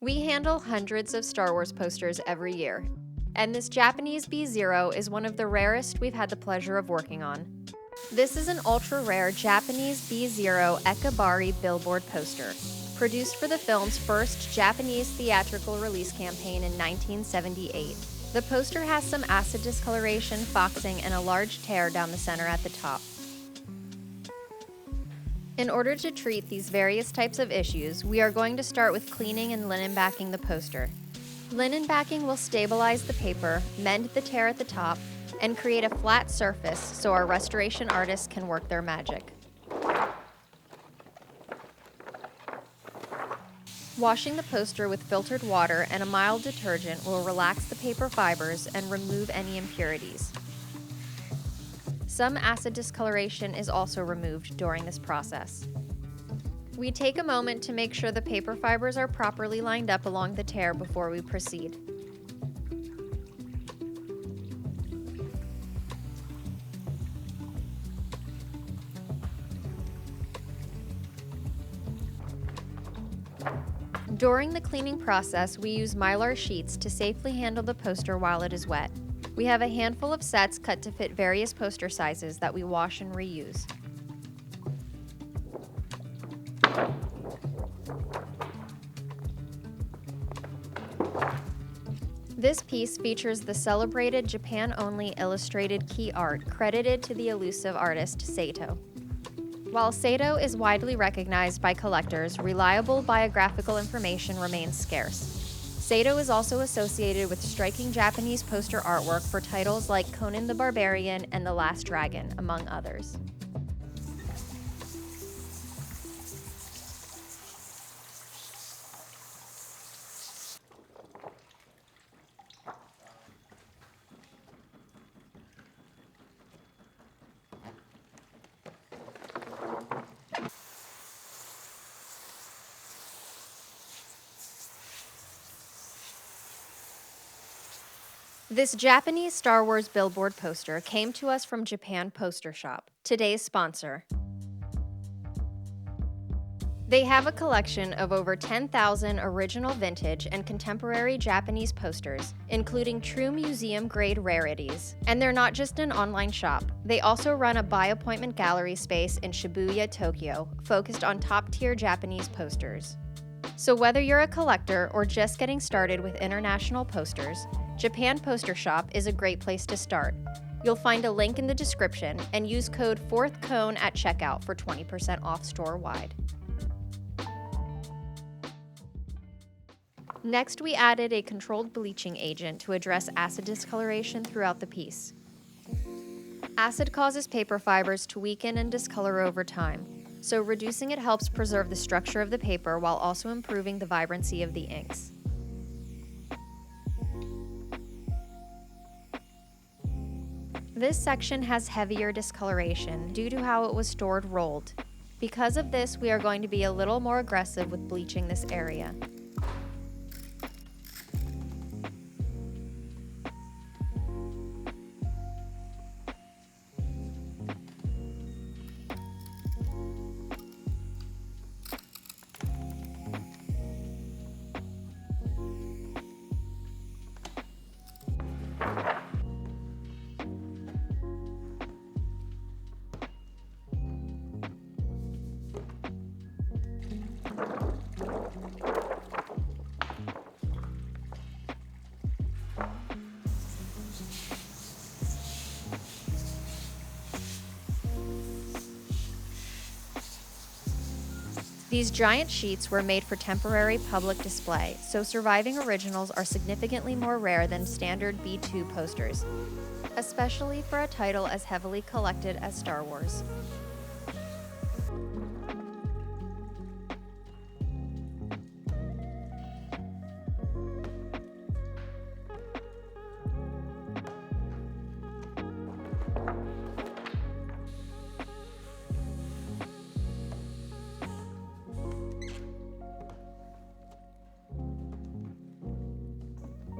We handle hundreds of Star Wars posters every year, and this Japanese B0 is one of the rarest we've had the pleasure of working on. This is an ultra-rare Japanese B0 Ekabari billboard poster, produced for the film's first Japanese theatrical release campaign in 1978. The poster has some acid discoloration, foxing, and a large tear down the center at the top. In order to treat these various types of issues, we are going to start with cleaning and linen backing the poster. Linen backing will stabilize the paper, mend the tear at the top, and create a flat surface so our restoration artists can work their magic. Washing the poster with filtered water and a mild detergent will relax the paper fibers and remove any impurities. Some acid discoloration is also removed during this process. We take a moment to make sure the paper fibers are properly lined up along the tear before we proceed. During the cleaning process, we use mylar sheets to safely handle the poster while it is wet. We have a handful of sets cut to fit various poster sizes that we wash and reuse. This piece features the celebrated Japan-only illustrated key art credited to the elusive artist Sato. While Sato is widely recognized by collectors, reliable biographical information remains scarce. Sato is also associated with striking Japanese poster artwork for titles like Conan the Barbarian and The Last Dragon, among others. This Japanese Star Wars billboard poster came to us from Japan Poster Shop, today's sponsor. They have a collection of over 10,000 original vintage and contemporary Japanese posters, including true museum-grade rarities. And they're not just an online shop. They also run a by-appointment gallery space in Shibuya, Tokyo, focused on top-tier Japanese posters. So whether you're a collector or just getting started with international posters, Japan Poster Shop is a great place to start. You'll find a link in the description and use code 4thCone at checkout for 20% off store-wide. Next, we added a controlled bleaching agent to address acid discoloration throughout the piece. Acid causes paper fibers to weaken and discolor over time, so reducing it helps preserve the structure of the paper while also improving the vibrancy of the inks. This section has heavier discoloration due to how it was stored rolled. Because of this, we are going to be a little more aggressive with bleaching this area. These giant sheets were made for temporary public display, so surviving originals are significantly more rare than standard B2 posters, especially for a title as heavily collected as Star Wars.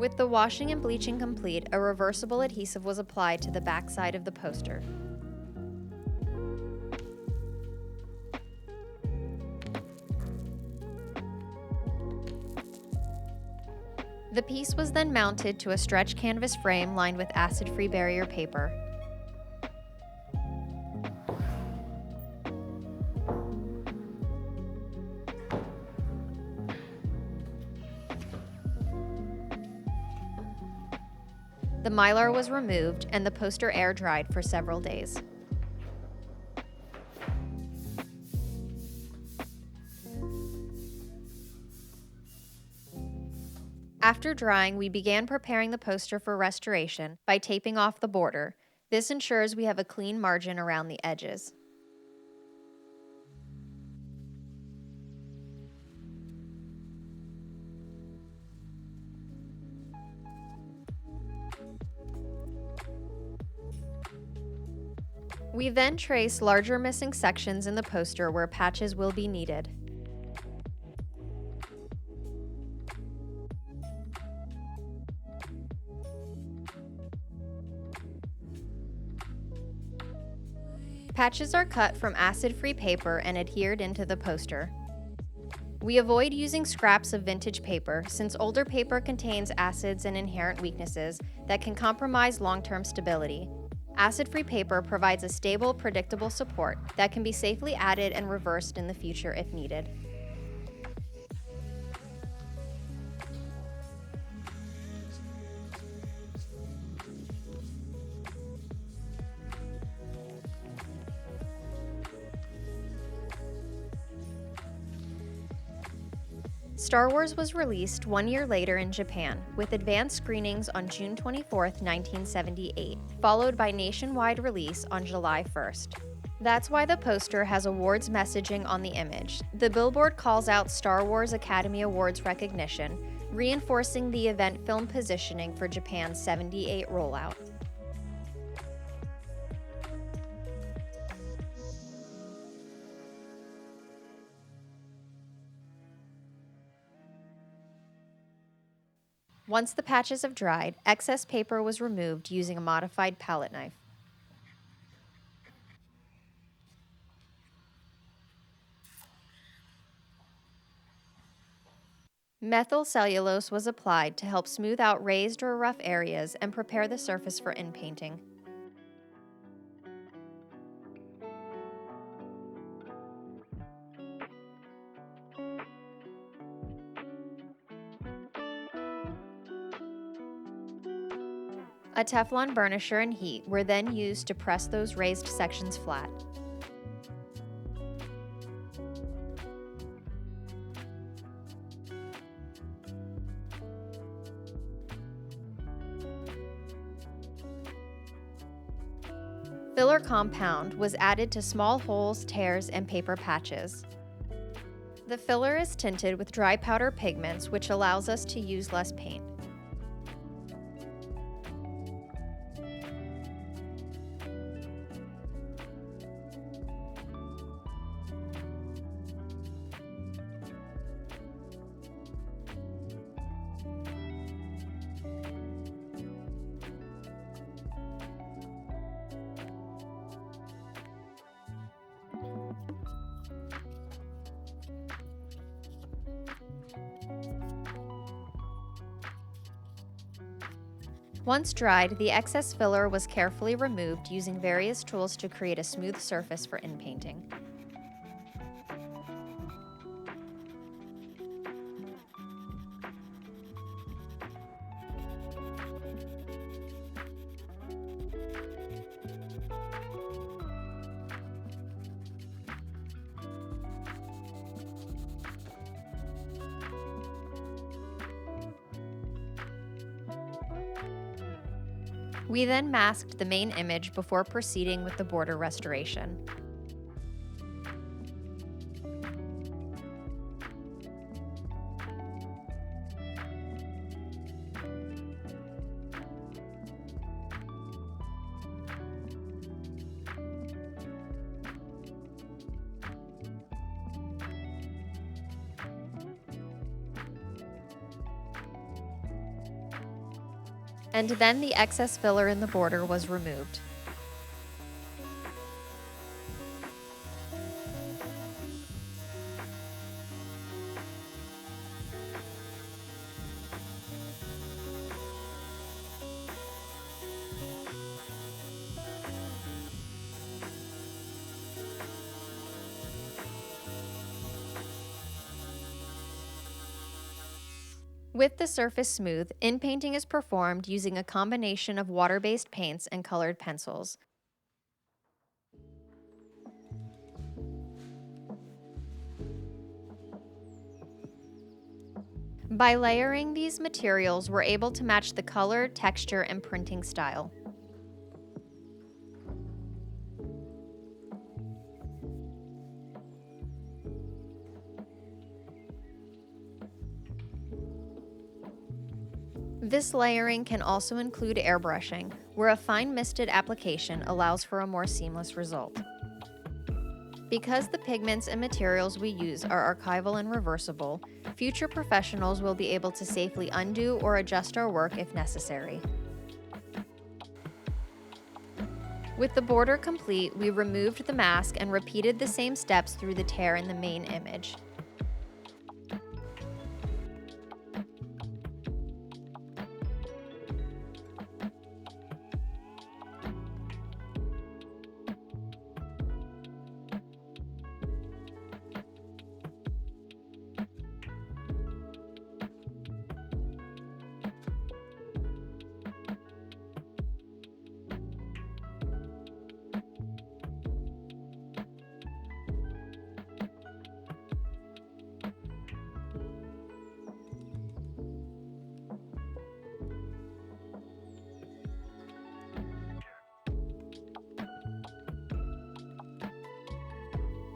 With the washing and bleaching complete, a reversible adhesive was applied to the backside of the poster. The piece was then mounted to a stretch canvas frame lined with acid-free barrier paper. The mylar was removed and the poster air dried for several days. After drying, we began preparing the poster for restoration by taping off the border. This ensures we have a clean margin around the edges. We then trace larger missing sections in the poster where patches will be needed. Patches are cut from acid-free paper and adhered into the poster. We avoid using scraps of vintage paper since older paper contains acids and inherent weaknesses that can compromise long-term stability. Acid-free paper provides a stable, predictable support that can be safely added and reversed in the future if needed. Star Wars was released 1 year later in Japan, with advanced screenings on June 24, 1978, followed by nationwide release on July 1st. That's why the poster has awards messaging on the image. The billboard calls out Star Wars Academy Awards recognition, reinforcing the event film positioning for Japan's 78 rollout. Once the patches have dried, excess paper was removed using a modified palette knife. Methyl cellulose was applied to help smooth out raised or rough areas and prepare the surface for inpainting. A Teflon burnisher and heat were then used to press those raised sections flat. Filler compound was added to small holes, tears, and paper patches. The filler is tinted with dry powder pigments, which allows us to use less paint. Once dried, the excess filler was carefully removed using various tools to create a smooth surface for inpainting. We then masked the main image before proceeding with the border restoration. And then the excess filler in the border was removed. With the surface smooth, inpainting is performed using a combination of water-based paints and colored pencils. By layering these materials, we're able to match the color, texture, and printing style. This layering can also include airbrushing, where a fine misted application allows for a more seamless result. Because the pigments and materials we use are archival and reversible, future professionals will be able to safely undo or adjust our work if necessary. With the border complete, we removed the mask and repeated the same steps through the tear in the main image.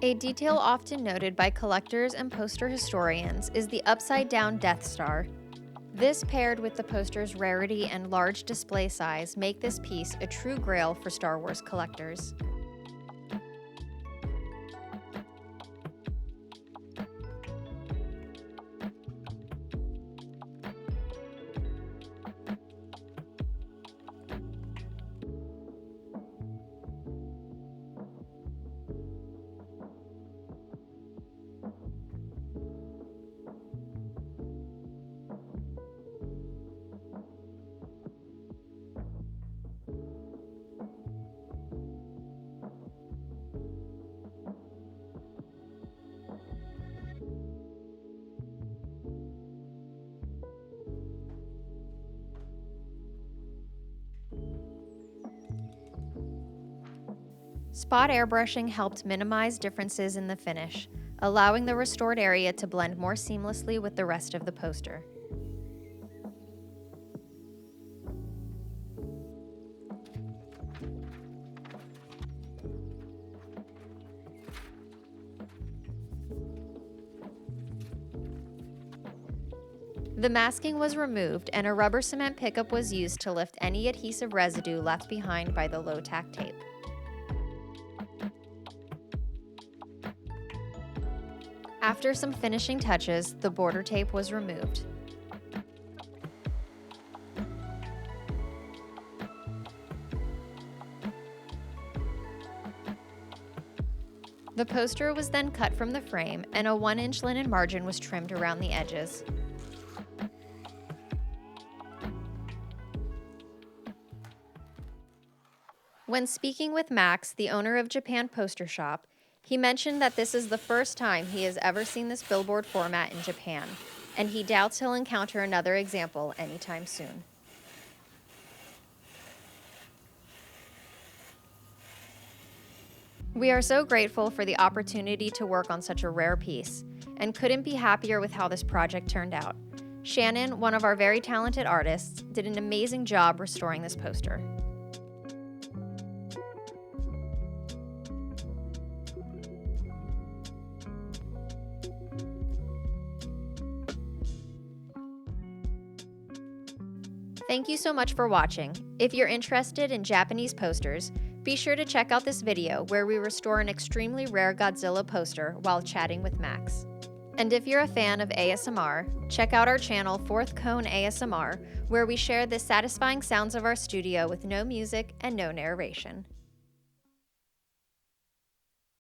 A detail often noted by collectors and poster historians is the upside-down Death Star. This, paired with the poster's rarity and large display size, make this piece a true grail for Star Wars collectors. Spot airbrushing helped minimize differences in the finish, allowing the restored area to blend more seamlessly with the rest of the poster. The masking was removed and a rubber cement pickup was used to lift any adhesive residue left behind by the low-tack tape. After some finishing touches, the border tape was removed. The poster was then cut from the frame and a 1-inch linen margin was trimmed around the edges. When speaking with Max, the owner of Japan Poster Shop, he mentioned that this is the first time he has ever seen this billboard format in Japan, and he doubts he'll encounter another example anytime soon. We are so grateful for the opportunity to work on such a rare piece, and couldn't be happier with how this project turned out. Shannon, one of our very talented artists, did an amazing job restoring this poster. Thank you so much for watching. If you're interested in Japanese posters, be sure to check out this video where we restore an extremely rare Godzilla poster while chatting with Max. And if you're a fan of ASMR, check out our channel Fourth Cone ASMR, where we share the satisfying sounds of our studio with no music and no narration.